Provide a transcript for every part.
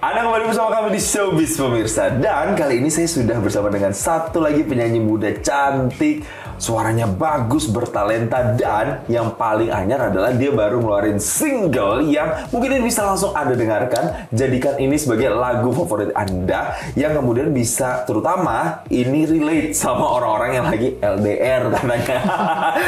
Anda kembali bersama kami di Showbiz pemirsa. Dan kali ini saya sudah bersama dengan satu lagi penyanyi muda cantik, suaranya bagus, bertalenta, dan yang paling anyar adalah dia baru ngeluarin single yang mungkin ini bisa langsung Anda dengarkan. Jadikan ini sebagai lagu favorit Anda yang kemudian bisa terutama ini relate sama orang-orang yang lagi LDR katanya.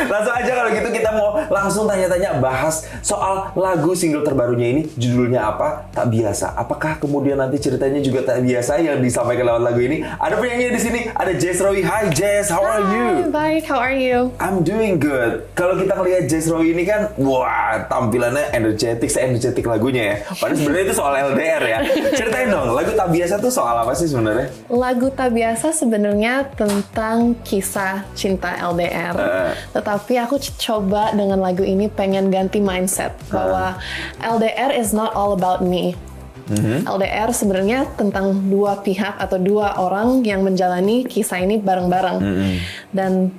Langsung aja kalau gitu kita mau langsung tanya-tanya bahas soal lagu single terbarunya ini. Judulnya apa? Tak Biasa. Apakah kemudian nanti ceritanya juga tak biasa yang disampaikan lewat lagu ini? Ada penyanyi di sini, ada Jess Rowie. Hi Jess, how are you? Baik, how are you? I'm doing good. Kalau kita ngelihat Jess Rowie ini kan, wah tampilannya energetik, se-energetik lagunya ya. Padahal sebenarnya itu soal LDR ya. Ceritain dong, lagu Tak Biasa tuh soal apa sih sebenarnya? Lagu Tak Biasa sebenarnya tentang kisah cinta LDR. Tetapi aku coba dengan lagu ini pengen ganti mindset bahwa LDR is not all about me. LDR sebenarnya tentang dua pihak atau dua orang yang menjalani kisah ini bareng-bareng. Dan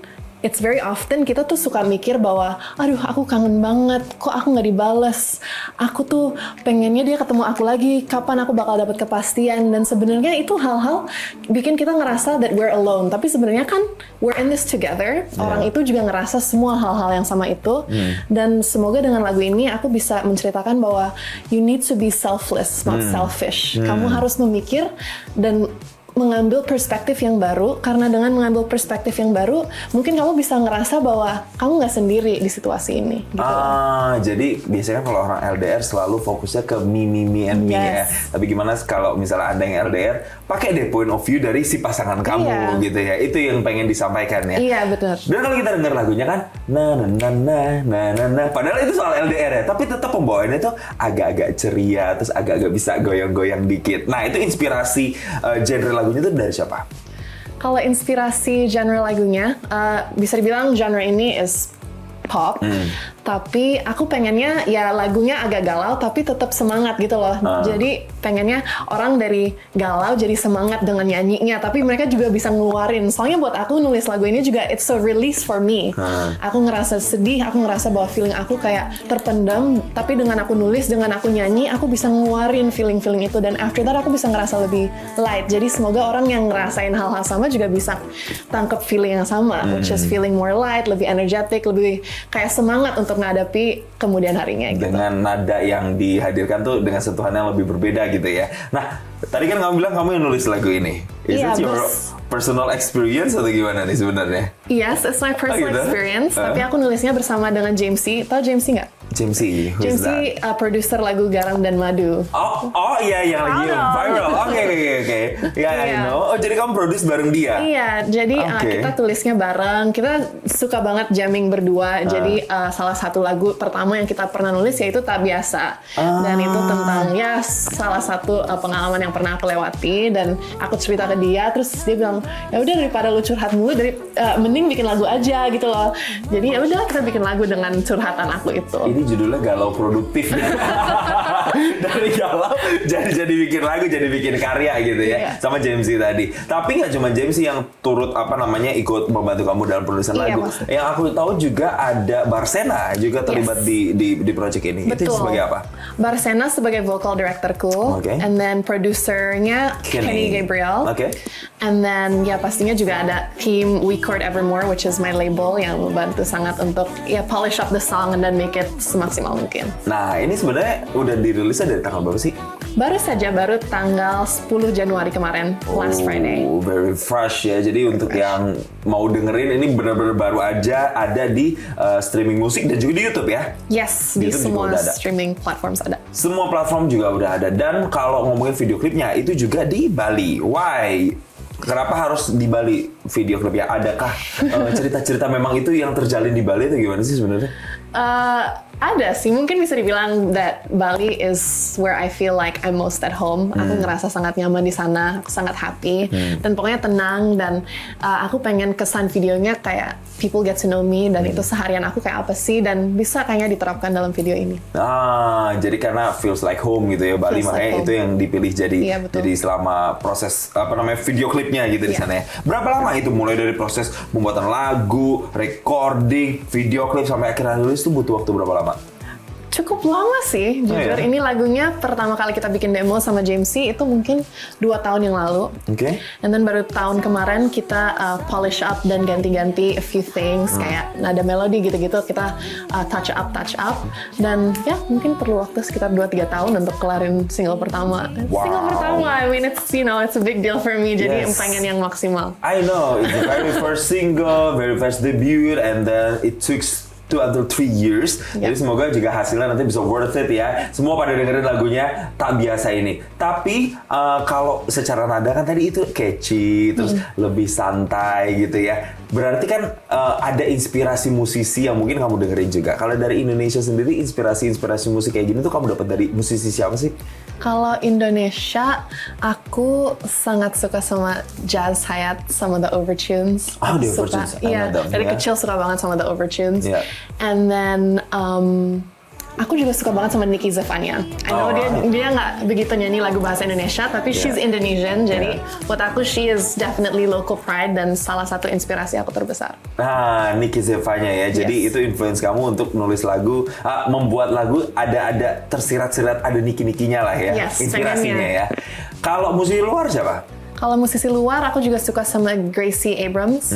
it's very often kita tuh suka mikir bahwa, aduh aku kangen banget, kok aku nggak dibales. Aku tuh pengennya dia ketemu aku lagi, kapan aku bakal dapat kepastian. Dan sebenarnya itu hal-hal bikin kita ngerasa that we're alone. Tapi sebenarnya kan we're in this together. Orang itu juga ngerasa semua hal-hal yang sama itu. Dan semoga dengan lagu ini aku bisa menceritakan bahwa you need to be selfless, not selfish. Kamu harus memikir dan mengambil perspektif yang baru, karena dengan mengambil perspektif yang baru, mungkin kamu bisa ngerasa bahwa kamu nggak sendiri di situasi ini. Gitu. Jadi biasanya kalau orang LDR selalu fokusnya ke me and me ya. Tapi gimana kalau misalnya Anda yang LDR, pakai deh point of view dari si pasangan kamu gitu ya. Itu yang pengen disampaikan ya. Iya, betul. Dan kalau kita dengar lagunya kan, na. Padahal itu soal LDR ya, tapi tetap pembawaannya itu agak-agak ceria, terus agak-agak bisa goyang-goyang dikit. Nah, itu inspirasi genre lagunya itu dari siapa? Kalau inspirasi genre lagunya, bisa dibilang genre ini is pop, tapi aku pengennya ya lagunya agak galau tapi tetap semangat gitu loh. Jadi pengennya orang dari galau jadi semangat dengan nyanyinya, tapi mereka juga bisa ngeluarin. Soalnya buat aku nulis lagu ini juga it's a release for me. Aku ngerasa sedih, aku ngerasa bahwa feeling aku kayak terpendam, tapi dengan aku nulis, dengan aku nyanyi, aku bisa ngeluarin feeling-feeling itu, dan after that aku bisa ngerasa lebih light. Jadi semoga orang yang ngerasain hal-hal sama juga bisa tangkap feeling yang sama, which is feeling more light, lebih energetic, lebih kayak semangat untuk menghadapi kemudian harinya gitu. Dengan nada yang dihadirkan tuh dengan sentuhan yang lebih berbeda gitu ya. Nah, tadi kan kamu bilang kamu yang nulis lagu ini. Is it your personal experience atau gimana nih sebenarnya? Yes, it's my personal experience. Tapi aku nulisnya bersama dengan James C. Tahu James C nggak? James C, James C, produser lagu Garam dan Madu. Oh iya yang lagi viral. Oke. Ya, I know. Oh, jadi kamu produce bareng dia? Iya, jadi kita tulisnya bareng. Kita suka banget jamming berdua. Jadi salah satu lagu pertama yang kita pernah nulis yaitu Tak Biasa. Dan itu tentang ya salah satu pengalaman yang pernah aku lewati, dan aku cerita ke dia, terus dia bilang, ya udah daripada lu curhat mulu, mending bikin lagu aja gitu loh. Jadi ya udah kita bikin lagu dengan curhatan aku itu. Ini judulnya Galau Produktif. Dari galau jadi bikin lagu, jadi bikin karya gitu ya. Sama James C tadi. Tapi nggak cuma James C yang turut ikut membantu kamu dalam produksi lagu. Maksudnya. Yang aku tahu juga ada Barsena juga terlibat di project ini. Betul. Itu sebagai apa? Barsena sebagai vocal directorku, and then produsernya Kenny Gabriel. And then ya pastinya juga ada tim We Chord Evermore, which is my label, yang membantu sangat untuk ya polish up the song and then make it semaksimal mungkin. Nah, ini sebenarnya udah dirilisnya dari tanggal berapa sih? Baru saja, baru tanggal 10 Januari kemarin, last Friday. Very fresh ya. Jadi untuk yang mau dengerin ini benar-benar baru aja ada di streaming musik dan juga di YouTube ya? Yes, di semua streaming platforms ada. Semua platform juga udah ada. Dan kalau ngomongin video klipnya itu juga di Bali. Why? Kenapa harus di Bali video klipnya? Adakah cerita-cerita memang itu yang terjalin di Bali atau gimana sih sebenarnya? Ada sih, mungkin bisa dibilang that Bali is where I feel like I'm most at home. Aku ngerasa sangat nyaman di sana, aku sangat happy, dan pokoknya tenang, dan aku pengen kesan videonya kayak people get to know me, dan itu seharian aku kayak apa sih, dan bisa kayaknya diterapkan dalam video ini. Jadi karena feels like home gitu ya Bali, makanya itu yang dipilih jadi selama proses video klipnya gitu di sana ya. Berapa lama itu mulai dari proses pembuatan lagu, recording, video klip sampai akhirnya rilis itu butuh waktu berapa lama? cukup lama sih, jujur. ya? Ini lagunya pertama kali kita bikin demo sama James C itu mungkin 2 tahun yang lalu. Oke. And then baru tahun kemarin kita polish up dan ganti-ganti a few things kayak nada melodi gitu-gitu kita touch up. Dan ya mungkin perlu waktu sekitar 2-3 tahun untuk kelarin single pertama. Wow. Single pertama, I mean it's a big deal for me. Jadi Yes. pengen yang maksimal. I know, it's the very first single, very first debut, and then it took 2 until 3 years. Jadi semoga juga hasilnya nanti bisa worth it ya. Semua pada dengerin lagunya Tak Biasa ini. Tapi kalau secara nada kan tadi itu catchy, terus lebih santai gitu ya. Berarti kan ada inspirasi musisi yang mungkin kamu dengerin juga. Kalau dari Indonesia sendiri, inspirasi musik kayak gini tuh kamu dapat dari musisi siapa sih? Kalau Indonesia, aku sangat suka sama Jazz Hayat sama The Overtunes. Oh, The Aku suka- Overtunes. I Iya, know them, dari yeah. kecil suka banget sama The Overtunes. Yeah. And then aku juga suka banget sama Nicky Zevanya. I know dia nggak begitu nyanyi lagu bahasa Indonesia, tapi she's Indonesian. Jadi buat aku she is definitely local pride dan salah satu inspirasi aku terbesar. Nah, Nicky Zevanya ya. Jadi Yes. itu influence kamu untuk nulis lagu, membuat lagu ada tersirat-sirat ada Nicky-Nikinya lah ya. Yes, Inspirasinya pengennya. ya. Kalau musisi luar siapa? Kalau musisi luar, aku juga suka sama Gracie Abrams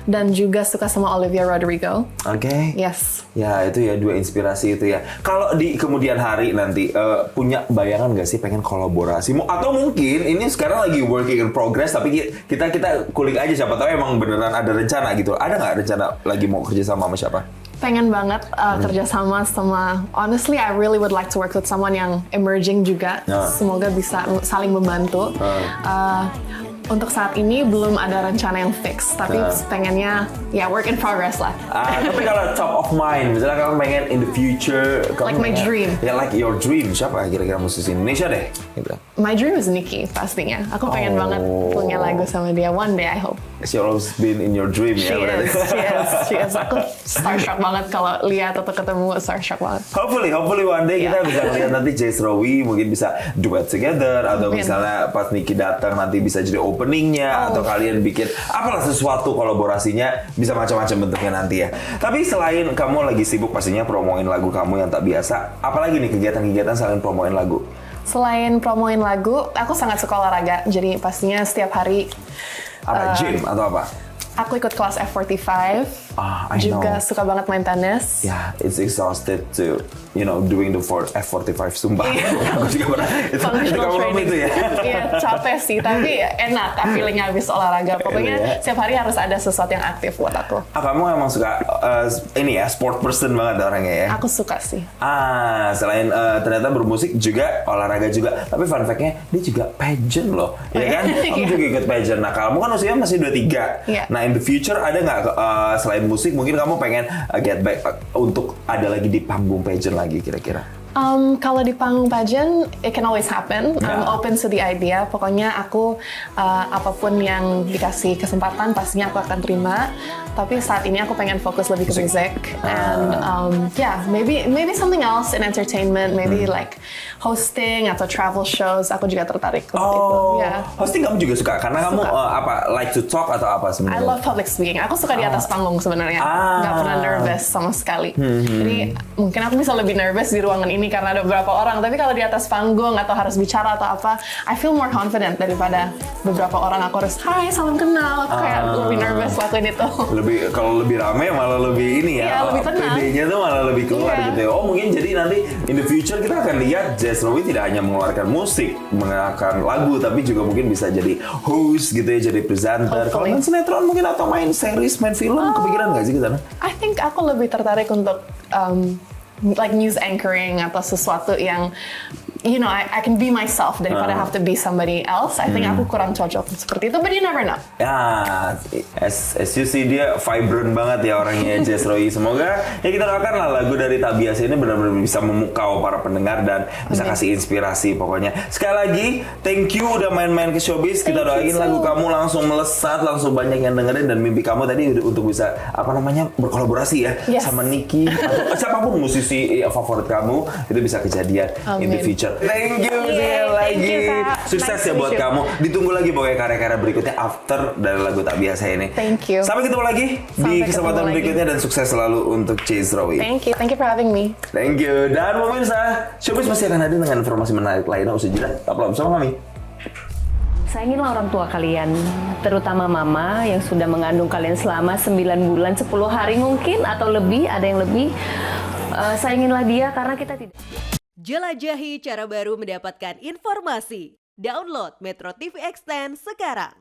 dan juga suka sama Olivia Rodrigo. Oke. Yes. Ya itu ya dua inspirasi itu ya. Kalau di kemudian hari nanti punya bayangan nggak sih pengen kolaborasi? Atau mungkin ini sekarang lagi working in progress tapi kita kulik aja siapa tahu emang beneran ada rencana gitu. Ada nggak rencana lagi mau kerja sama siapa? Pengen banget kerjasama sama, honestly I really would like to work with someone yang emerging juga. Semoga bisa saling membantu. Untuk saat ini belum ada rencana yang fix, tapi pengennya ya work in progress lah. Tapi kalau top of mind, misalnya kamu pengen in the future, Like my dream. Ya like your dream, siapa kira-kira musisi Indonesia deh? Gitu. My dream is Nicky pastinya. Aku pengen banget punya lagu sama dia one day I hope. She always been in your dream She ya berarti. she is. Aku starstruck banget kalau lihat atau ketemu, starstruck banget. Hopefully one day kita bisa lihat nanti Jess Rowie mungkin bisa duet together atau Mungkin. misalnya pas Nicky datang nanti bisa jadi openingnya atau kalian bikin apalah sesuatu kolaborasinya bisa macam-macam bentuknya nanti ya. Tapi selain kamu lagi sibuk pastinya promoin lagu kamu yang tak biasa, apalagi nih kegiatan-kegiatan selain promoin lagu? Selain promoin lagu, aku sangat suka olahraga. Jadi pastinya setiap hari Gym atau apa? aku ikut kelas F45. I juga know. suka banget main tenis. Yeah, it's exhausted to, doing the F45 sumpah. Aku juga pernah. Itu Functional kamu training. itu ya. Iya, capek sih, tapi enak feelingnya habis olahraga. Pokoknya Iya. setiap hari harus ada sesuatu yang aktif buat aku. Kamu emang suka sport person banget orangnya ya? Aku suka sih. Selain ternyata bermusik juga olahraga juga. Tapi fun fact-nya dia juga pageant loh, ya kan? Kamu juga ikut pageant. Nah, kamu kan usia masih 23. Iya. Nah, in the future ada nggak selain musik mungkin kamu pengen get back untuk ada lagi di panggung pageant lagi kira-kira? Kalau di panggung pageant, it can always happen. I'm Yeah. open to the idea. Pokoknya aku apapun yang dikasih kesempatan, pastinya aku akan terima. Tapi saat ini aku pengen fokus lebih ke musik. And maybe something else in entertainment, maybe like hosting atau travel shows. Aku juga tertarik untuk itu. Yeah. Hosting kamu juga suka karena kamu like to talk atau apa I sebenarnya? love public speaking. Aku suka di atas panggung sebenarnya. Nggak pernah nervous sama sekali. Jadi mungkin aku bisa lebih nervous di ruangan ini karena ada beberapa orang. Tapi kalau di atas panggung atau harus bicara atau apa, I feel more confident daripada beberapa orang. Aku harus, hai, salam kenal. Aku kayak lebih nervous lakuin itu. Kalau lebih rame malah lebih ini ya. Iya, lebih tenang. PD-nya tuh malah lebih keluar Iya. gitu ya. Oh mungkin jadi nanti in the future kita akan lihat Jess Rowie tidak hanya mengeluarkan musik, mengeluarkan lagu, tapi juga mungkin bisa jadi host gitu ya, jadi presenter. Kalau Hopefully. main sinetron mungkin atau main series, main film, kepikiran nggak sih ke sana? I think aku lebih tertarik untuk like news anchoring atau sesuatu yang I can be myself daripada have to be somebody else. I think aku kurang cocok seperti itu, but you never know. Ya, as you see dia vibrant banget ya orangnya Jess Rowie. Semoga ya kita doakan lah lagu dari Tak Biasa ini benar-benar bisa memukau para pendengar dan bisa kasih inspirasi pokoknya. Sekali lagi, thank you udah main-main ke Showbiz. Kita Thank you doain lagu too. kamu langsung melesat, langsung banyak yang dengerin dan mimpi kamu tadi untuk bisa berkolaborasi ya Yes. sama Nicky atau siapapun musisi favorit kamu itu bisa kejadian in the Amin. future. Thank you sekali Thank lagi. you, Kak. Sukses Nice ya to buat meet you. kamu. Ditunggu lagi pokoknya karya-karya berikutnya after dari lagu Tak Biasa ini. Thank you. Sampai ketemu lagi di Sampai kesempatan ketemu lagi. berikutnya dan sukses selalu untuk Chase Rowi. Thank you for having me. Thank you. Dan pemirsa, Showbiz masih akan hadir dengan informasi menarik lainnya usai jeda. Tetaplah bersama kami. Sayangilah orang tua kalian, terutama mama yang sudah mengandung kalian selama 9 bulan, 10 hari mungkin, atau lebih, ada yang lebih. Sayanginlah dia karena kita tidak... Jelajahi cara baru mendapatkan informasi. Download Metro TV Extend sekarang.